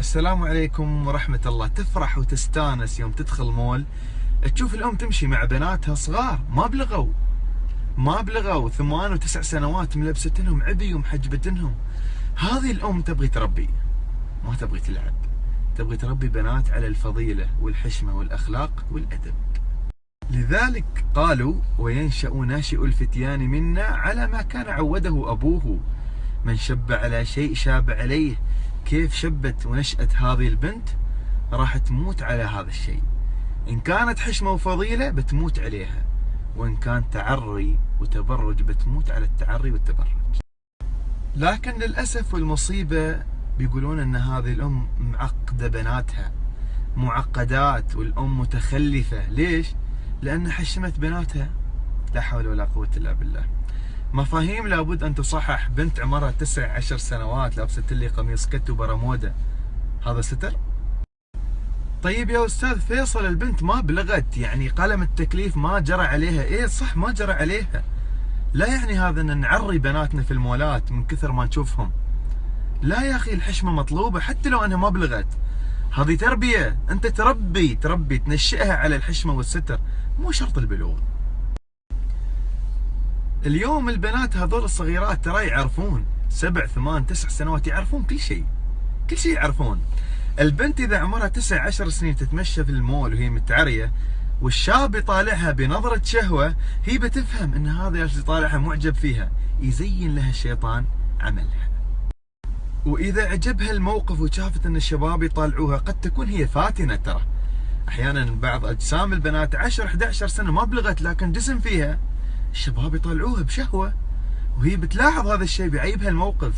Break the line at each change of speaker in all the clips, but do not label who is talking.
السلام عليكم ورحمة الله. تفرح وتستانس يوم تدخل مول تشوف الأم تمشي مع بناتها صغار ما بلغوا 8 و9 سنوات، ملبستنهم عبي ومحجبتنهم. هذه الأم تبغي تربي، ما تبغي تلعب، تبغي تربي بنات على الفضيلة والحشمة والأخلاق والأدب. لذلك قالوا: وينشأ ناشئ الفتيان منا على ما كان عوده أبوه، من شب على شيء شاب عليه. كيف شبت ونشأت هذه البنت راح تموت على هذا الشيء. إن كانت حشمة وفضيلة بتموت عليها، وإن كان تعري وتبرج بتموت على التعري والتبرج. لكن للأسف والمصيبة بيقولون أن هذه الأم معقدة بناتها، معقدات، والأم متخلفة. ليش؟ لأن حشمت بناتها. لا حول ولا قوة إلا بالله. مفاهيم لابد أن تصحح. بنت عمرها 19 سنوات لابسة لي قميص كت برمودا، هذا ستر؟ طيب يا أستاذ فيصل، البنت ما بلغت، يعني قلم التكليف ما جرى عليها. إيه صح، ما جرى عليها. لا يعني هذا أن نعري بناتنا في المولات من كثر ما نشوفهم. لا يا أخي، الحشمة مطلوبة حتى لو أنها ما بلغت. هذه تربية، أنت تربي تنشئها على الحشمة والستر، مو شرط البلوغ. اليوم البنات هذول الصغيرات ترى يعرفون 7 8 9 سنوات، يعرفون كل شيء يعرفون. البنت إذا عمرها 9 10 سنين تتمشى في المول وهي متعرية، والشاب يطالعها بنظرة شهوة، هي بتفهم أن هذا اللي يطالعها معجب فيها، يزين لها الشيطان عملها. وإذا عجبها الموقف وشافت أن الشباب يطالعوها، قد تكون هي فاتنة. ترى أحيانا بعض أجسام البنات 10 11 سنة ما بلغت، لكن جسم فيها، الشباب يطالعوها بشهوة، وهي بتلاحظ هذا الشيء، بيعيبها الموقف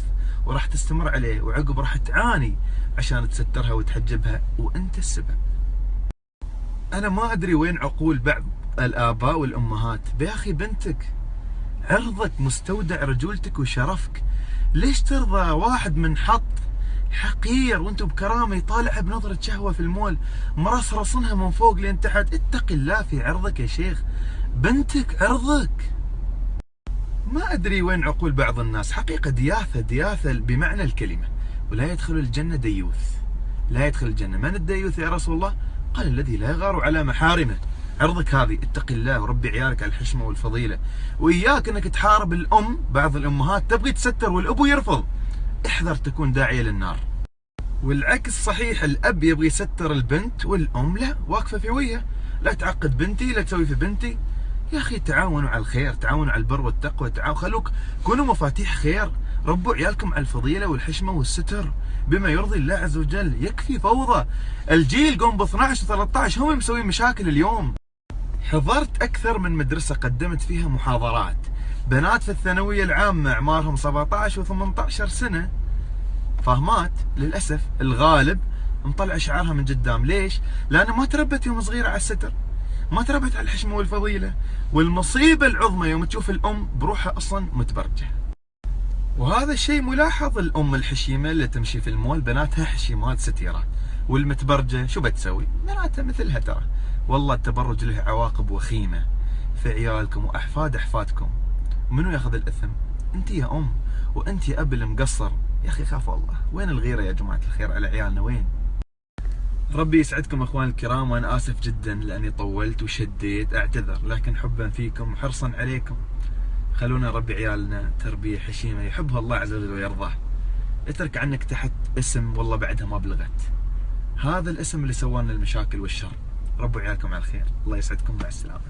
وراح تستمر عليه، وعقب راح تعاني عشان تسترها وتحجبها، وانت السبب. انا ما ادري وين عقول بعض الاباء والامهات. يا اخي بنتك عرضك مستودع رجولتك وشرفك، ليش ترضى واحد منحط حقير وانتم بكرامه يطالعها بنظره شهوه في المول، مرصرصنها من فوق لين تحت؟ اتق الله في عرضك يا شيخ، بنتك عرضك. ما أدري وين عقول بعض الناس، حقيقة دياثة بمعنى الكلمة. ولا يدخل الجنة ديوث، لا يدخل الجنة. من الديوث يا رسول الله؟ قال: الذي لا يغار على محارمه. عرضك هذه، اتق الله وربي عيالك على الحشمة والفضيلة. وإياك أنك تحارب الأم. بعض الأمهات تبغي تستر والأبو يرفض، احذر تكون داعية للنار. والعكس صحيح، الأب يبغي يستر البنت والأم لا، واقفة في وجهه، لا تعقد بنتي، لا تسوي في بنتي. يا أخي تعاونوا على الخير، تعاونوا على البر والتقوى، خلوك كونوا مفاتيح خير، ربوا عيالكم على الفضيلة والحشمة والستر بما يرضي الله عز وجل. يكفي فوضى. الجيل قوم ب 12 و13 هم مسوين مشاكل اليوم. حضرت أكثر من مدرسة قدمت فيها محاضرات، بنات في الثانوية العامة أعمارهم 17 و18 سنة، فاهمات. للأسف الغالب مطلع شعارها من قدام. ليش؟ لأنها ما تربت يوم صغيرة على الستر، ما تربت على الحشمة والفضيلة. والمصيبة العظمى يوم تشوف الأم بروحها أصلا متبرجة. وهذا الشيء ملاحظ. الأم الحشيمة اللي تمشي في المول بناتها حشيمات ستيرات، والمتبرجة شو بتسوي؟ بناتها مثلها. ترى والله التبرج له عواقب وخيمة في عيالكم وأحفاد أحفادكم. منو ياخذ الإثم؟ أنت يا أم، وأنت يا أب المقصر. يا أخي خاف الله. وين الغيرة يا جماعة الخير على عيالنا؟ وين؟ ربي يسعدكم اخوان الكرام، وانا اسف جدا لاني طولت وشديت، اعتذر، لكن حبا فيكم وحرصا عليكم خلونا نربي عيالنا تربيه حشيمه يحبها الله عز وجل ويرضاه. اترك عنك تحت اسم والله بعدها ما بلغت، هذا الاسم اللي سوالنا المشاكل والشر. ربوا عيالكم على الخير، الله يسعدكم، مع السلامه.